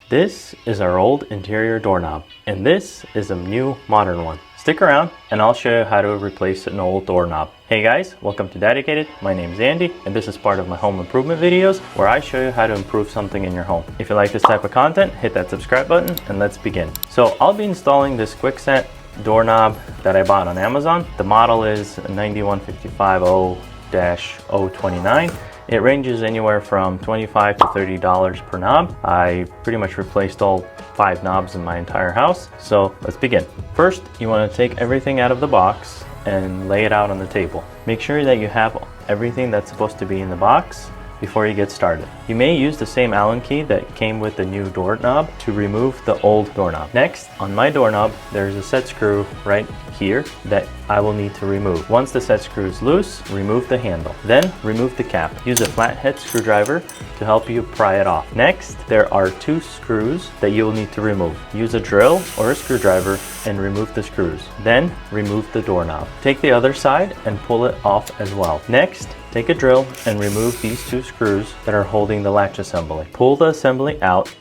This is our old interior doorknob, and this is a new modern one. Stick around and I'll show you how to replace an old doorknob. Hey guys, welcome to Daddicated. My name is Andy, and this is part of my home improvement videos where I show you how to improve something in your home. If you like this type of content, hit that subscribe button and let's begin. So I'll be installing this kwikset doorknob that I bought on Amazon. The model is 91550-029. It ranges anywhere from $25 to $30 per knob. I pretty much replaced all 5 knobs in my entire house. So let's begin. First, you want to take everything out of the box and lay it out on the table. Make sure that you have everything that's supposed to be in the box before you get started. You may use the same Allen key that came with the new doorknob to remove the old doorknob. Next, on my doorknob, there's a set screw right here that I will need to remove. Once the set screw is loose, remove the handle. Then remove the cap. Use a flathead screwdriver to help you pry it off. Next, there are 2 screws that you will need to remove. Use a drill or a screwdriver and remove the screws. Then remove the doorknob. Take the other side and pull it off as well. Next, take a drill and remove these 2 screws that are holding the latch assembly. Pull the assembly out.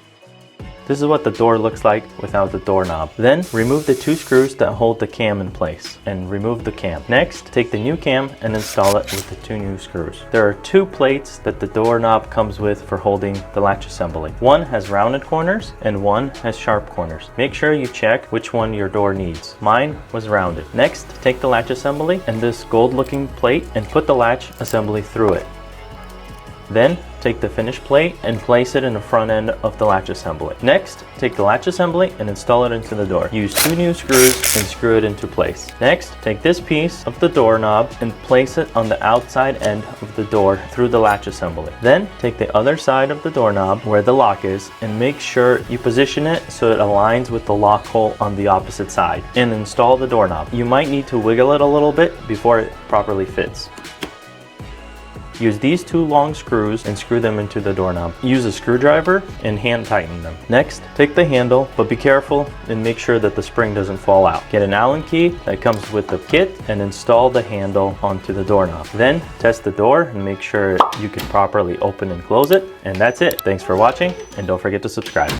This is what the door looks like without the doorknob. Then remove the 2 screws that hold the cam in place and remove the cam. Next, take the new cam and install it with the 2 new screws. There are 2 plates that the doorknob comes with for holding the latch assembly. One has rounded corners and one has sharp corners. Make sure you check which one your door needs. Mine was rounded. Next, take the latch assembly and this gold looking plate and put the latch assembly through it. Then take the finished plate and place it in the front end of the latch assembly. Next, take the latch assembly and install it into the door. Use 2 new screws and screw it into place. Next, take this piece of the doorknob and place it on the outside end of the door through the latch assembly. Then take the other side of the doorknob where the lock is and make sure you position it so it aligns with the lock hole on the opposite side and install the doorknob. You might need to wiggle it a little bit before it properly fits. Use these 2 long screws and screw them into the doorknob. Use a screwdriver and hand tighten them. Next, take the handle, but be careful and make sure that the spring doesn't fall out. Get an Allen key that comes with the kit and install the handle onto the doorknob. Then test the door and make sure you can properly open and close it. And that's it. Thanks for watching and don't forget to subscribe.